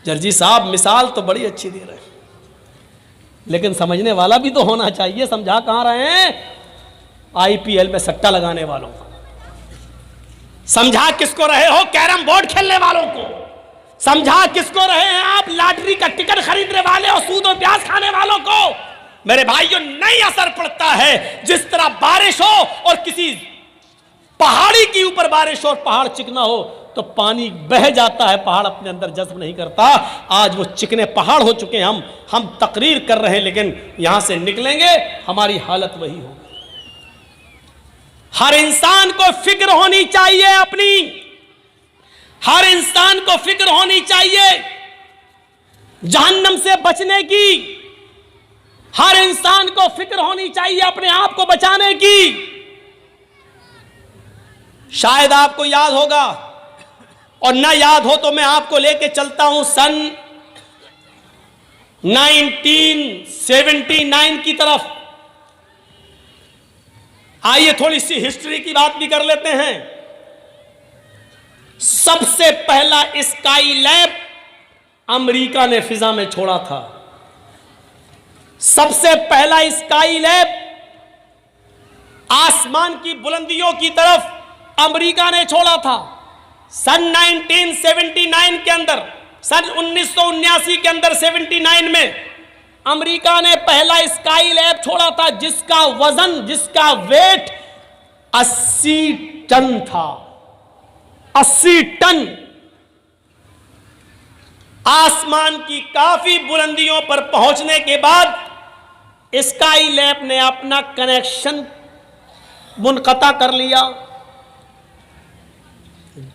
Jersey साहब मिसाल तो बड़ी अच्छी दे रहे हैं, लेकिन समझने वाला भी तो होना चाहिए। समझा कहां रहे हैं? आईपीएल में सट्टा लगाने वालों को समझा, किसको रहे हो कैरम बोर्ड खेलने वालों को समझा, किसको रहे हैं आप लॉटरी का टिकट खरीदने वाले और सूद और ब्याज खाने वालों को। मेरे भाइयों, नहीं असर पड़ता है। जिस तरह बारिश हो और किसी पहाड़ी के ऊपर बारिश हो और पहाड़ चिकना हो तो पानी बह जाता है, पहाड़ अपने अंदर जज्ब नहीं करता। आज वो चिकने पहाड़ हो चुके हैं, हम तकरीर कर रहे हैं, लेकिन यहां से निकलेंगे हमारी हालत वही होगी। हर इंसान को फिक्र होनी चाहिए अपनी, हर इंसान को फिक्र होनी चाहिए जहन्नम से बचने की। हर इंसान को फिक्र होनी चाहिए अपने आप को बचाने की। शायद आपको याद होगा, और ना याद हो तो मैं आपको लेके चलता हूं सन 1979 की तरफ। आइए थोड़ी सी हिस्ट्री की बात भी कर लेते हैं। सबसे पहला स्काई लैब अमेरिका ने फिजा में छोड़ा था। सबसे पहला स्काई लैब आसमान की बुलंदियों की तरफ अमेरिका ने छोड़ा था। सन 1979 के अंदर, सन 1979 के अंदर 79 में अमेरिका ने पहला स्काई लैब छोड़ा था, जिसका वजन, जिसका वेट 80 टन था। 80 टन। आसमान की काफी बुलंदियों पर पहुंचने के बाद स्काई लैब ने अपना कनेक्शन मुनक़ता कर लिया।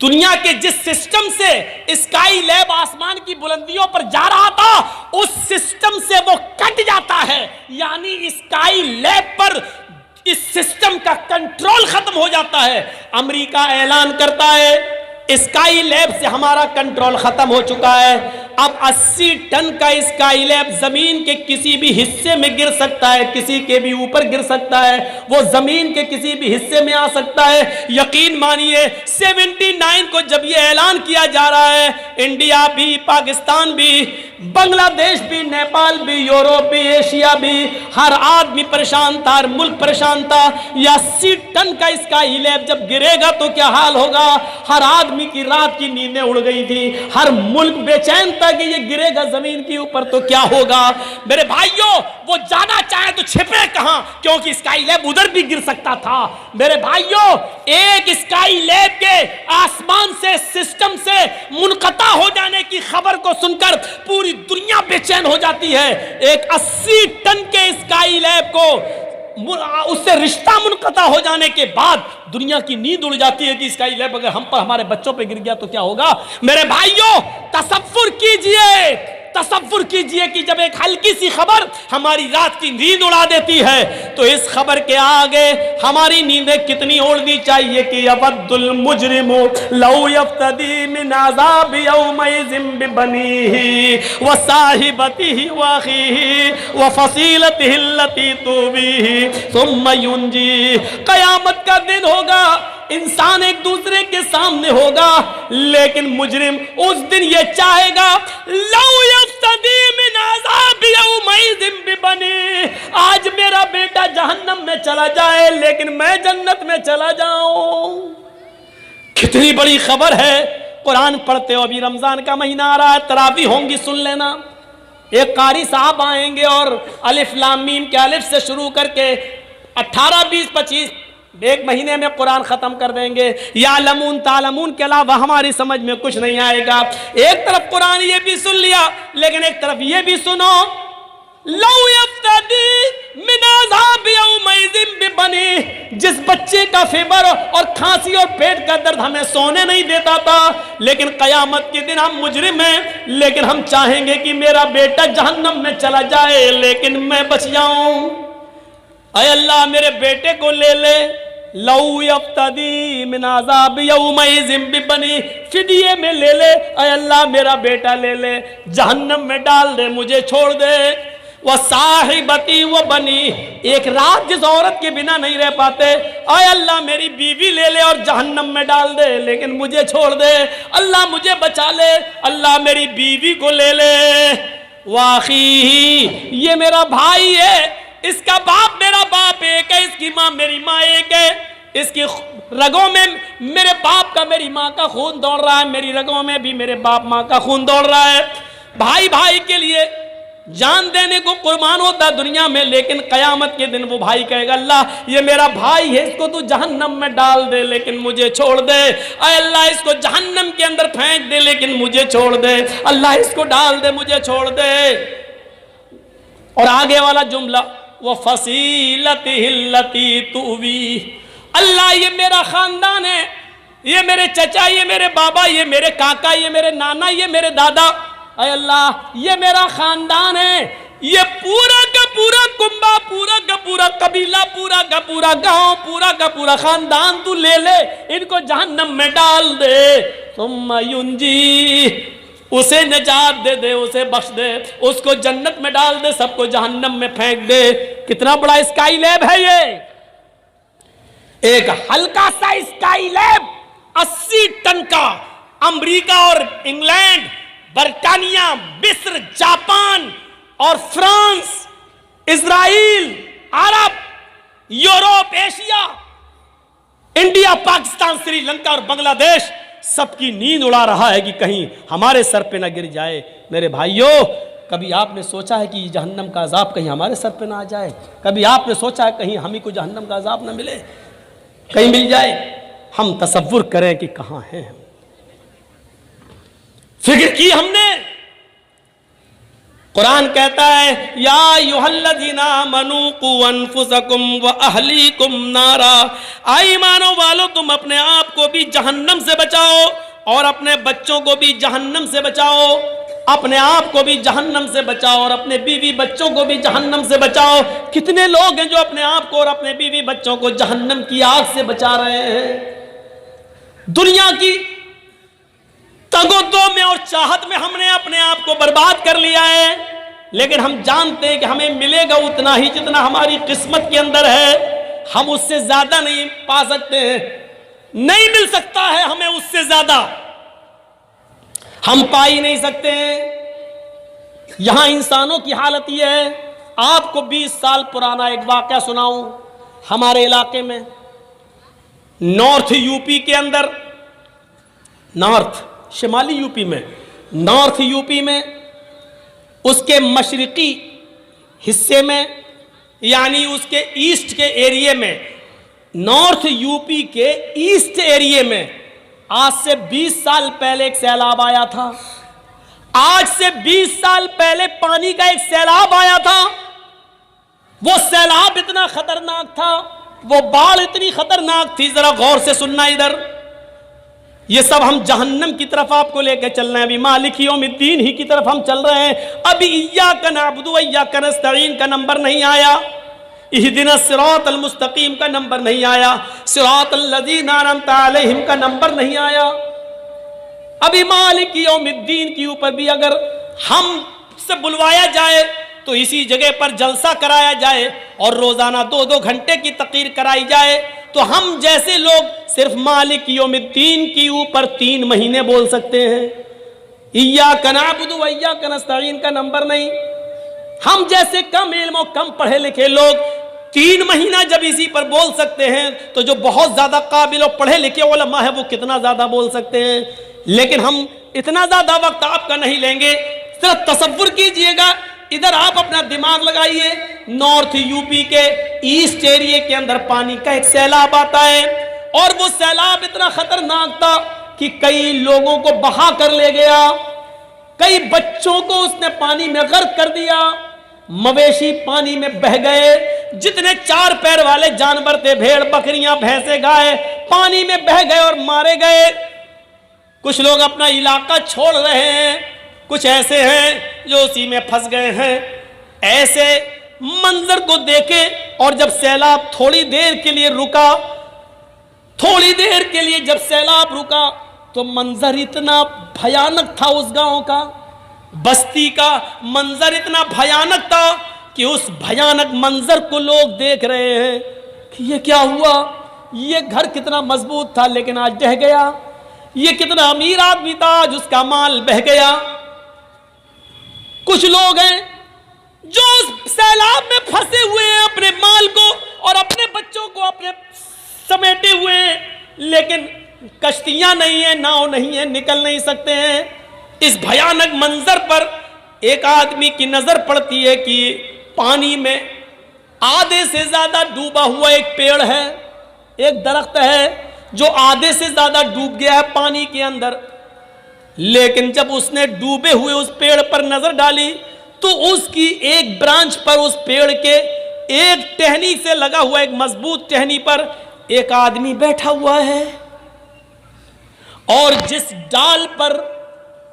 दुनिया के जिस सिस्टम से स्काई लैब आसमान की बुलंदियों पर जा रहा था, उस सिस्टम से वो कट जाता है। यानी स्काई लैब पर इस सिस्टम का कंट्रोल खत्म हो जाता है। अमेरिका ऐलान करता है स्काई लैब से हमारा कंट्रोल खत्म हो चुका है। अब 80 टन का स्काई लैब जमीन के किसी भी हिस्से में गिर सकता है, किसी के भी ऊपर गिर सकता है, वो जमीन के किसी भी हिस्से में आ सकता है। यकीन मानिए 79 को जब ये ऐलान किया जा रहा है, इंडिया भी, पाकिस्तान भी, बांग्लादेश भी, नेपाल भी, यूरोप भी, एशिया भी, हर आदमी परेशान था, हर मुल्क परेशान था। यह 80 टन का स्काई लैब जब गिरेगा तो क्या हाल होगा। हर आदमी की रात की नींदें उड़ गई थी, हर मुल्क बेचैन था कि ये गिरेगा जमीन के ऊपर तो क्या होगा। मेरे भाइयों, वो जाना चाहे तो छिपे कहां, क्योंकि स्काई लैब उधर भी गिर सकता था। मेरे भाइयों, एक स्काई लैब के आसमान से, सिस्टम से मुनक़ता हो जाने की खबर को सुनकर पूरी दुनिया बेचैन हो जाती है। एक 80 टन के स्काई लैब को, उससे रिश्ता मुनक़ता हो जाने के बाद दुनिया की नींद उड़ जाती है कि स्काई लैब अगर हम पर, हमारे बच्चों पे गिर गया तो क्या होगा। मेरे भाइयों, तसव्वुर कीजिए कि जब एक हल्की सी खबर हमारी रात की नींद उड़ा देती है, तो इस खबर के आगे हमारी नींदें कितनी उड़नी चाहिए कि यवद्दुल मुजरिमु लौ यफ्तदी मिन अज़ाबि यौमइज़िन बिबनीहि व साहिबतिहि व अख़ीहि व फ़सीलतिहि अल्लती तुवीहि सुम्मा युनजी। क़यामत का दिन होगा, इंसान एक दूसरे के सामने होगा, लेकिन मुजरिम उस दिन ये चाहेगा लौ यफ्तदी मिन अज़ाबि यौमइज़िन बिबनी, आज मेरा बेटा जहन्नम में चला जाए लेकिन मैं जन्नत में चला जाऊं। कितनी बड़ी खबर है। कुरान पढ़ते हो, अभी रमजान का महीना आ रहा है, तरावी होंगी, सुन लेना। एक कारी साहब आएंगे और अलिफ लाम मीम के अलिफ से शुरू करके 18, 20, 25 एक महीने में कुरान खत्म कर देंगे। या लमून तालमून के अलावा हमारी समझ में कुछ नहीं आएगा। एक तरफ कुरान ये भी सुन लिया, लेकिन एक तरफ ये भी सुनो, लौ यफ्तदी मिन अज़ाबि यौमइज़िन बिबनी। जिस बच्चे का फीवर और खांसी और पेट का दर्द हमें सोने नहीं देता था, लेकिन कयामत के दिन हम मुजरिम हैं, लेकिन हम चाहेंगे कि मेरा बेटा जहन्नम में चला जाए लेकिन मैं बच जाऊं। अय अल्लाह, मेरे बेटे को ले ले। लौ यफ्तदी मिन अज़ाबि यौमइज़िन बिबनी, फिदिये में ले ले। अय अल्लाह, मेरा बेटा ले ले, जहन्नम में डाल दे, मुझे छोड़ दे। वह साहिबती व बनी, एक रात जिस औरत के बिना नहीं रह पाते, आय अल्लाह मेरी बीवी ले ले और जहन्नम में डाल दे, लेकिन मुझे छोड़ दे, अल्लाह मुझे बचा ले, अल्लाह मेरी बीवी को ले ले। वाखी ये मेरा भाई है, इसका बाप मेरा बाप एक है, इसकी माँ मेरी माँ एक है, इसकी रगों में मेरे बाप का मेरी माँ का खून दौड़ रहा है, मेरी रगों में भी मेरे बाप माँ का खून दौड़ रहा है। भाई भाई के लिए जान देने को कुर्बान होता है दुनिया में, लेकिन कयामत के दिन वो भाई कहेगा अल्लाह ये मेरा भाई है, इसको तू जहन्नम में डाल दे लेकिन मुझे छोड़ दे। अरे अल्लाह इसको जहन्नम के अंदर फेंक दे लेकिन मुझे छोड़ दे, अल्लाह इसको डाल दे मुझे छोड़ दे। और आगे वाला जुमला वो फसीलतिहिल्लती तुवी, अल्लाह ये मेरा खानदान है, ये मेरे चचा, ये मेरे बाबा, ये मेरे काका, ये मेरे नाना, ये मेरे दादा, अरे अल्लाह ये मेरा खानदान है, ये पूरा का पूरा कुंबा, पूरा का पूरा कबीला, पूरा का पूरा गांव, पूरा का पूरा खानदान तू ले ले, इनको जहन्नम में डाल दे। सुम्मा युंजी, उसे निजात दे दे, उसे बख्श दे, उसको जन्नत में डाल दे, सबको जहन्नम में फेंक दे। कितना बड़ा स्काई लैब है ये, एक हल्का सा स्काई लैब 80 टन का, अमेरिका और इंग्लैंड, बर्तानिया, मिस्र, जापान और फ्रांस, इजराइल, अरब, Europe, Asia, India, Pakistan, Sri Lanka और बांग्लादेश सबकी नींद उड़ा रहा है कि कहीं हमारे सर पे ना गिर जाए। मेरे भाइयों, कभी आपने सोचा है कि जहन्नम का अजाब कहीं हमारे सर पे ना आ जाए? कभी आपने सोचा है कहीं हमें को जहन्नम का अजाब ना मिले, कहीं मिल जाए? हम तसव्वुर करें कि कहां हैं हम। फिक्र की हमने? कुरान कहता है या युहल्लज़ीना मनु कु अनफुसकुम व अहलीकुम नारा, आई मानो वालों तुम अपने आप को भी जहन्नम से बचाओ और अपने बच्चों को भी जहन्नम से बचाओ, अपने आप को भी जहन्नम से बचाओ और अपने बीवी बच्चों को भी जहन्नम से बचाओ। कितने लोग हैं जो अपने आप को और अपने बीवी बच्चों को जहन्नम की आग से बचा रहे हैं। दुनिया की तगोदो में और चाहत में हमने अपने आप को बर्बाद कर लिया है, लेकिन हम जानते हैं कि हमें मिलेगा उतना ही जितना हमारी किस्मत के अंदर है, हम उससे ज्यादा नहीं पा सकते हैं, नहीं मिल सकता है हमें उससे ज्यादा, हम पा ही नहीं सकते हैं। यहां इंसानों की हालत यह है, आपको 20 साल पुराना एक वाकया सुनाऊं। हमारे इलाके में नॉर्थ यूपी के अंदर, नॉर्थ शिमाली यूपी में, नॉर्थ यूपी में उसके मशरिकी हिस्से में, यानी उसके ईस्ट के एरिया में, नॉर्थ यूपी के ईस्ट एरिया में आज से 20 साल पहले एक सैलाब आया था। आज से 20 साल पहले पानी का एक सैलाब आया था। वो सैलाब इतना खतरनाक था, वो बाढ़ इतनी खतरनाक थी, जरा गौर से सुनना इधर। ये सब हम जहन्नम की तरफ आपको लेकर चल रहे हैं, अभी मालिक यौमिद्दीन ही की तरफ हम चल रहे हैं। अभी इय्याका नअबुदु व इय्याका नस्तईन का नंबर नहीं आया, इहदिना सिरातल मुस्तकीम का नंबर नहीं आया, सिरातल लज़ीना अनअमता अलैहिम का नंबर नहीं आया। अभी मालिक यौमिद्दीन के ऊपर भी अगर हम से बुलवाया जाए तो इसी जगह पर जलसा कराया जाए और रोजाना 2-2 घंटे की तकरीर कराई जाए, तो हम जैसे लोग सिर्फ मालिक यौमिद्दीन के ऊपर 3 महीने बोल सकते हैं। इय्याका नअबुदु व इय्याका नस्तईन का नंबर नहीं। हम जैसे कम इल्म और कम पढ़े लिखे लोग 3 महीना जब इसी पर बोल सकते हैं, तो जो बहुत ज्यादा काबिल और पढ़े लिखे उलमा है वो कितना ज्यादा बोल सकते हैं। लेकिन हम इतना ज्यादा वक्त आपका नहीं लेंगे। सिर्फ तसव्वुर कीजिएगा, इधर आप अपना दिमाग लगाइए, नॉर्थ यूपी के ईस्ट एरिया के अंदर पानी का एक सैलाब आता है और वो सैलाब इतना खतरनाक था कि कई लोगों को बहा कर ले गया, कई बच्चों को उसने पानी में गर्क कर दिया, मवेशी पानी में बह गए, जितने 4 पैर वाले जानवर थे, भेड़, बकरियां, भैंसे, गाय, पानी में बह गए और मारे गए। कुछ लोग अपना इलाका छोड़ रहे हैं, कुछ ऐसे हैं जो उसी में फंस गए हैं। ऐसे मंजर को देखे और जब सैलाब थोड़ी देर के लिए रुका, थोड़ी देर के लिए जब सैलाब रुका तो मंजर इतना भयानक था उस गांव का। बस्ती का मंजर इतना भयानक था कि उस भयानक मंजर को लोग देख रहे हैं कि ये क्या हुआ, ये घर कितना मजबूत था लेकिन आज ढह गया, ये कितना अमीर आदमी था आज उसका माल बह गया। कुछ लोग हैं जो उस सैलाब में फंसे हुए हैं, अपने माल को और अपने बच्चों को अपने समेटे हुए हैं, लेकिन कश्तियां नहीं है, नाव नहीं है, निकल नहीं सकते हैं। इस भयानक मंजर पर एक आदमी की नजर पड़ती है कि पानी में आधे से ज्यादा डूबा हुआ एक पेड़ है, एक दरख्त है जो आधे से ज्यादा डूब गया है पानी के अंदर। लेकिन जब उसने डूबे हुए उस पेड़ पर नजर डाली तो उसकी एक ब्रांच पर, उस पेड़ के एक टहनी से लगा हुआ एक मजबूत टहनी पर एक आदमी बैठा हुआ है, और जिस डाल पर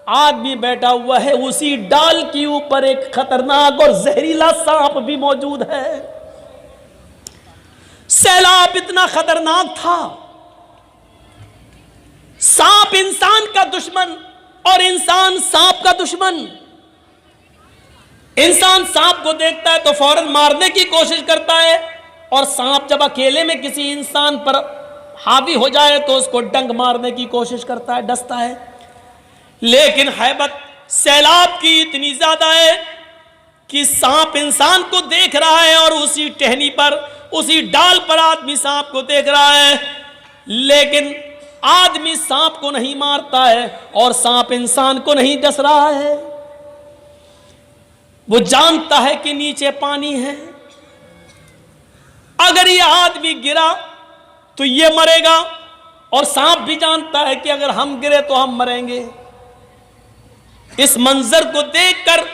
आदमी बैठा हुआ है उसी डाल के ऊपर एक खतरनाक और जहरीला सांप भी मौजूद है। सैलाब इतना खतरनाक था, सांप इंसान का दुश्मन और इंसान सांप का दुश्मन। इंसान सांप को देखता है तो फौरन मारने की कोशिश करता है, और सांप जब अकेले में किसी इंसान पर हावी हो जाए तो उसको डंक मारने की कोशिश करता है, डसता है। लेकिन हैबत सैलाब की इतनी ज्यादा है कि सांप इंसान को देख रहा है और उसी टहनी पर, उसी डाल पर आदमी सांप को देख रहा है, लेकिन आदमी सांप को नहीं मारता है और सांप इंसान को नहीं डस रहा है। वो जानता है कि नीचे पानी है, अगर ये आदमी गिरा तो ये मरेगा, और सांप भी जानता है कि अगर हम गिरे तो हम मरेंगे। इस मंजर को देखकर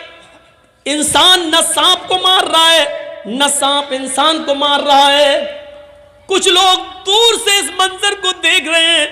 इंसान न सांप को मार रहा है, न सांप इंसान को मार रहा है। कुछ लोग दूर से इस मंजर को देख रहे हैं।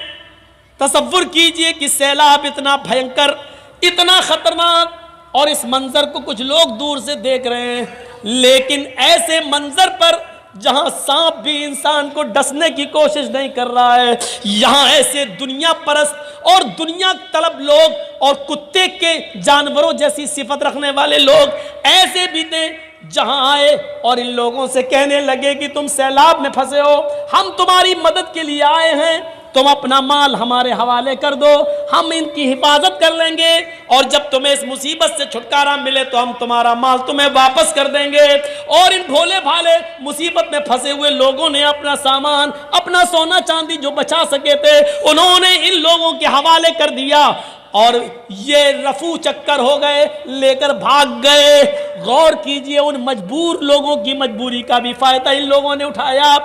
तसव्वुर कीजिए कि सैलाब इतना भयंकर, इतना खतरनाक, और इस मंजर को कुछ लोग दूर से देख रहे हैं। लेकिन ऐसे मंजर पर जहां सांप भी इंसान को डसने की कोशिश नहीं कर रहा है, यहां ऐसे दुनिया परस्त और दुनिया तलब लोग और कुत्ते के जानवरों जैसी सिफत रखने वाले लोग ऐसे भी थे, जहां आए और इन लोगों से कहने लगे कि तुम सैलाब में फंसे हो, हम तुम्हारी मदद के लिए आए हैं, तुम अपना माल हमारे हवाले कर दो, हम इनकी हिफाजत कर लेंगे, और जब तुम्हें इस मुसीबत से छुटकारा मिले तो हम तुम्हारा माल तुम्हें वापस कर देंगे। और इन भोले भाले मुसीबत में फंसे हुए लोगों ने अपना सामान, अपना सोना चांदी जो बचा सके थे, उन्होंने इन लोगों के हवाले कर दिया, और ये रफू चक्कर हो गए, लेकर भाग गए। गौर कीजिए, उन मजबूर लोगों की मजबूरी का भी फायदा इन लोगों ने उठाया।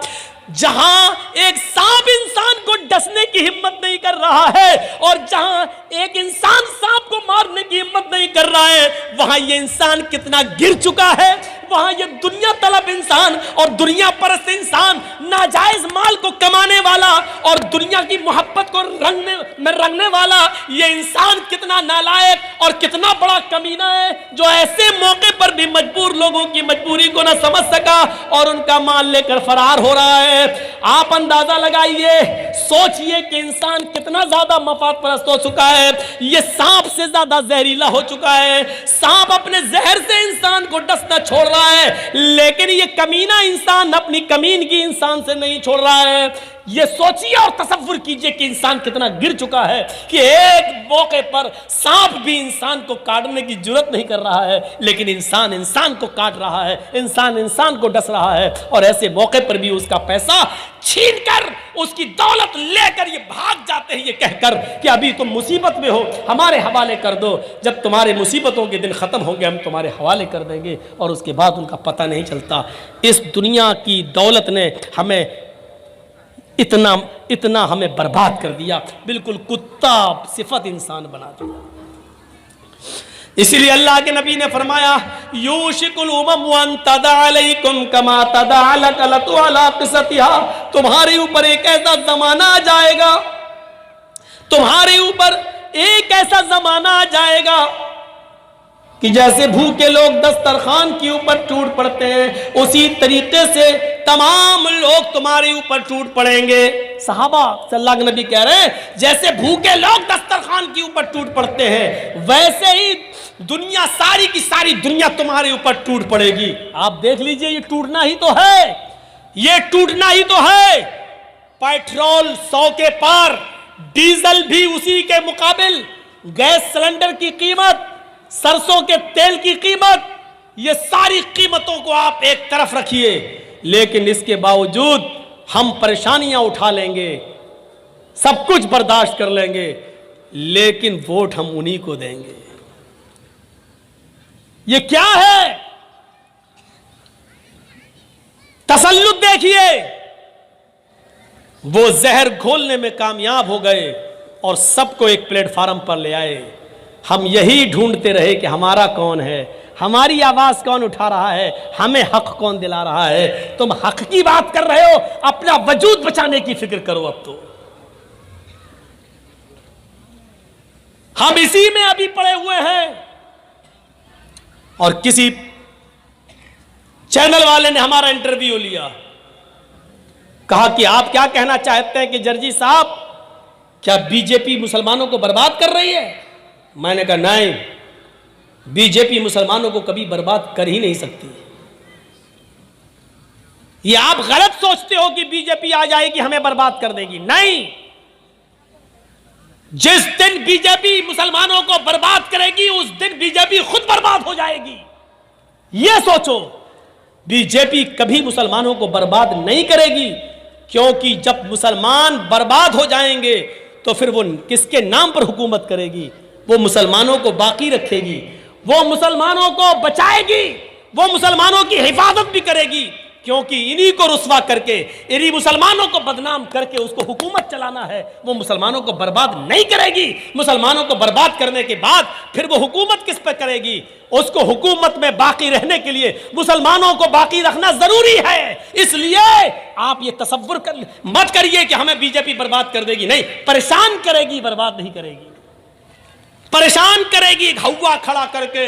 जहां एक सांप इंसान को डसने की हिम्मत नहीं कर रहा है, और जहां एक इंसान सांप को मारने की हिम्मत नहीं कर रहा है, वहां ये इंसान कितना गिर चुका है। वहां ये दुनिया तलब इंसान और दुनिया परस्त इंसान, नाजायज माल को कमाने वाला और दुनिया की मोहब्बत को रंगने वाला ये इंसान कितना नालायक और कितना बड़ा कमीना है, जो ऐसे मौके पर भी मजबूर लोगों की मजबूरी को ना समझ सका और उनका माल लेकर फरार हो रहा है। आप अंदाजा लगाइए, सोचिए कि इंसान कितना ज्यादा मफाद परस्त हो चुका है। ये सांप से ज्यादा जहरीला हो चुका है। सांप अपने जहर से इंसान को डसना छोड़ रहा है, लेकिन ये कमीना इंसान अपनी कमीनगी इंसान से नहीं छोड़ रहा है। ये सोचिए और तसव्वुर कीजिए कि इंसान कितना गिर चुका है कि एक मौके पर सांप भी इंसान को काटने की जुर्रत नहीं कर रहा है, लेकिन इंसान इंसान को काट रहा है, इंसान इंसान को डस रहा है, और ऐसे मौके पर भी उसका पैसा छीनकर, उसकी दौलत लेकर ये भाग जाते हैं, ये कहकर कि अभी तुम मुसीबत में हो, हमारे हवाले कर दो, जब तुम्हारे मुसीबतों के दिन खत्म होंगे हम तुम्हारे हवाले कर देंगे, और उसके बाद उनका पता नहीं चलता। इस दुनिया की दौलत ने हमें इतना हमें बर्बाद कर दिया, बिल्कुल कुत्ता सिफत इंसान बना दिया। इसीलिए अल्लाह के नबी ने फरमाया, यूशिकुल उमम वन तदा अलैकुम कमा तदा अलकलतु अला क़िसतिहा, तुम्हारे ऊपर एक ऐसा जमाना आ जाएगा, तुम्हारे ऊपर एक ऐसा जमाना आ जाएगा कि जैसे भूखे लोग दस्तरखान के ऊपर टूट पड़ते हैं, उसी तरीके से तमाम लोग तुम्हारे ऊपर टूट पड़ेंगे। सहाबा सल्लल्लाहु अलैहि वसल्लम नबी कह रहे हैं, जैसे भूखे लोग दस्तरखान के ऊपर टूट पड़ते हैं, वैसे ही दुनिया, सारी की सारी दुनिया तुम्हारे ऊपर टूट पड़ेगी। आप देख लीजिए, ये टूटना ही तो है, ये टूटना ही तो है। पेट्रोल 100 के पार, डीजल भी उसी के मुकाबिल, गैस सिलेंडर की कीमत, सरसों के तेल की कीमत, ये सारी कीमतों को आप एक तरफ रखिए, लेकिन इसके बावजूद हम परेशानियां उठा लेंगे, सब कुछ बर्दाश्त कर लेंगे, लेकिन वोट हम उन्हीं को देंगे। ये क्या है? तसल्लुत देखिए, वो जहर घोलने में कामयाब हो गए और सबको एक प्लेटफार्म पर ले आए। हम यही ढूंढते रहे कि हमारा कौन है, हमारी आवाज कौन उठा रहा है, हमें हक कौन दिला रहा है। तुम हक की बात कर रहे हो, अपना वजूद बचाने की फिक्र करो। अब तो हम इसी में अभी पड़े हुए हैं। और किसी चैनल वाले ने हमारा इंटरव्यू लिया, कहा कि आप क्या कहना चाहते हैं कि जर्जी साहब, क्या बीजेपी मुसलमानों को बर्बाद कर रही है? मैंने कहा नहीं, बीजेपी मुसलमानों को कभी बर्बाद कर ही नहीं सकती। ये आप गलत सोचते हो कि बीजेपी आ जाएगी हमें बर्बाद कर देगी। नहीं, जिस दिन बीजेपी मुसलमानों को बर्बाद करेगी उस दिन बीजेपी खुद बर्बाद हो जाएगी। यह सोचो, बीजेपी कभी मुसलमानों को बर्बाद नहीं करेगी, क्योंकि जब मुसलमान बर्बाद हो जाएंगे तो फिर वो किसके नाम पर हुकूमत करेगी? वो मुसलमानों को बाकी रखेगी, वो मुसलमानों को बचाएगी, वो मुसलमानों की हिफाजत भी करेगी, क्योंकि इन्हीं को रुस्वा करके, इन्हीं मुसलमानों को बदनाम करके उसको हुकूमत चलाना है। वो मुसलमानों को बर्बाद नहीं करेगी। मुसलमानों को बर्बाद करने के बाद फिर वो हुकूमत किस पे करेगी? उसको हुकूमत में बाकी रहने के लिए मुसलमानों को बाकी रखना जरूरी है। इसलिए आप ये तसव्वुर मत करिए कि हमें बीजेपी बर्बाद कर देगी। नहीं, परेशान करेगी, बर्बाद नहीं करेगी। परेशान करेगी, हवा खड़ा करके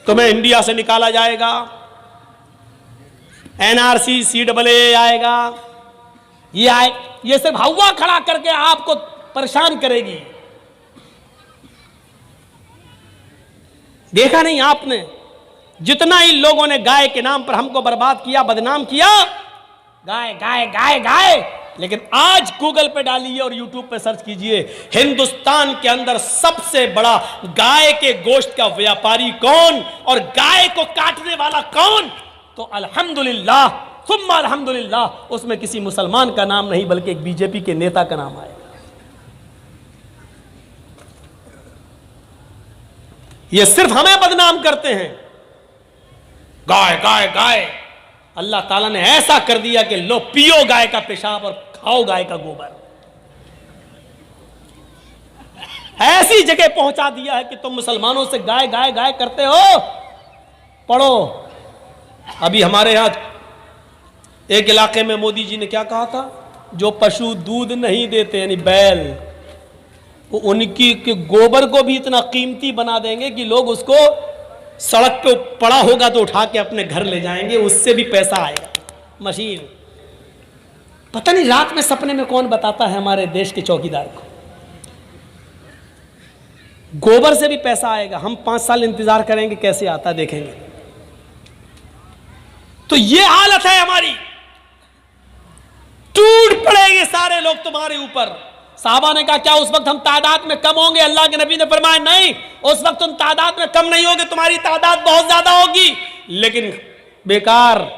तुम्हें इंडिया से निकाला जाएगा, एनआरसी CAA आएगा, ये सिर्फ हवा खड़ा करके आपको परेशान करेगी। देखा नहीं आपने, जितना ही लोगों ने गाय के नाम पर हमको बर्बाद किया, बदनाम किया, गाय गाय गाय गाय। लेकिन आज गूगल पे डालिए और यूट्यूब पे सर्च कीजिए, हिंदुस्तान के अंदर सबसे बड़ा गाय के गोश्त का व्यापारी कौन और गाय को काटने वाला कौन? तो अल्हम्दुलिल्लाह सुम्मा अल्हम्दुलिल्लाह, उसमें किसी मुसलमान का नाम नहीं बल्कि एक बीजेपी के नेता का नाम आएगा। ये सिर्फ हमें बदनाम करते हैं, गाय गाय गाय। अल्लाह ताला ने ऐसा कर दिया कि लो पियो गाय का पेशाब और खाओ गाय का गोबर। ऐसी जगह पहुंचा दिया है कि तुम मुसलमानों से गाय गाय गाय करते हो। पढ़ो, अभी हमारे यहां एक इलाके में मोदी जी ने क्या कहा था, जो पशु दूध नहीं देते यानी बैल, वो उनकी के गोबर को भी इतना कीमती बना देंगे कि लोग उसको सड़क पे पड़ा होगा तो उठा के अपने घर ले जाएंगे, उससे भी पैसा आएगा। मशीन, पता नहीं रात में सपने में कौन बताता है हमारे देश के चौकीदार को, गोबर से भी पैसा आएगा। हम 5 साल इंतजार करेंगे कैसे आता, देखेंगे। तो ये हालत है हमारी, टूट पड़ेंगे सारे लोग तुम्हारे ऊपर। साहबा ने कहा क्या उस वक्त हम तादाद में कम होंगे? अल्लाह के नबी ने फरमाया नहीं, उस वक्त तुम तादाद में कम नहीं होगे, तुम्हारी तादाद बहुत ज्यादा होगी, लेकिन बेकार।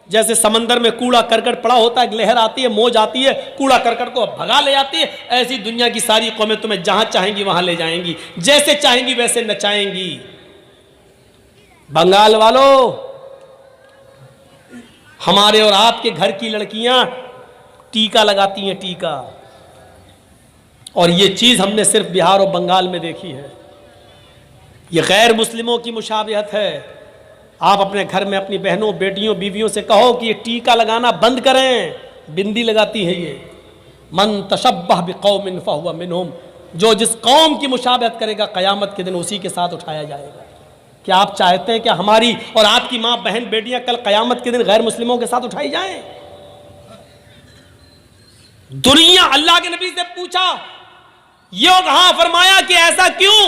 जैसे समंदर में कूड़ा करकट पड़ा होता है, लहर आती है, मौज आती है, कूड़ा करकट को भगा ले जाती है, ऐसी दुनिया की सारी कौमें तुम्हें जहां चाहेंगी वहां ले जाएंगी, जैसे चाहेंगी वैसे नचाएंगी। बंगाल वालों, हमारे और आपके घर की लड़कियां टीका लगाती हैं, टीका। और ये चीज हमने सिर्फ बिहार और बंगाल में देखी है। ये गैर मुस्लिमों की मुशाबिहत है। आप अपने घर में अपनी बहनों, बेटियों, बीवियों से कहो कि ये टीका लगाना बंद करें, बिंदी लगाती है ये। मन तशब्बह बिकौमिन फहुवा मिनहुम, जो जिस कौम की मुशाबिहत करेगा क़यामत के दिन उसी के साथ उठाया जाएगा। क्या आप चाहते हैं कि हमारी और आपकी माँ, बहन, बेटियां कल क़यामत के दिन गैर मुस्लिमों के साथ उठाई जाएं? दुनिया, अल्लाह के नबी से पूछा, ये कहां फरमाया कि ऐसा क्यों?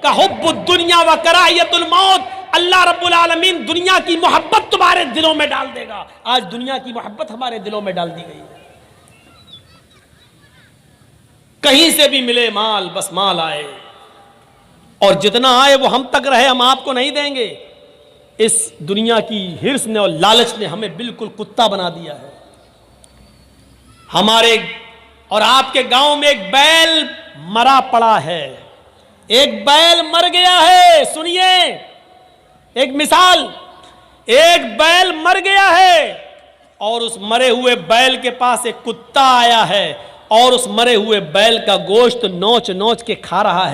का हुब्बुद दुनिया व कराहियतुल मौत, अल्लाह रब्बुल आलमीन दुनिया की मोहब्बत तुम्हारे दिलों में डाल देगा। आज दुनिया की मोहब्बत हमारे दिलों में डाल दी गई है। कहीं से भी मिले माल, बस माल आए, और जितना आए वो हम तक रहे, हम आपको नहीं देंगे। इस दुनिया की हिर्स ने और लालच ने हमें बिल्कुल कुत्ता बना दिया है। हमारे और आपके गांव में एक बैल मरा पड़ा है, एक बैल मर गया है। सुनिए एक मिसाल, एक बैल मर गया है और उस मरे हुए बैल के पास एक कुत्ता आया है और उस मरे हुए बैल का गोश्त नोच नोच के खा रहा है।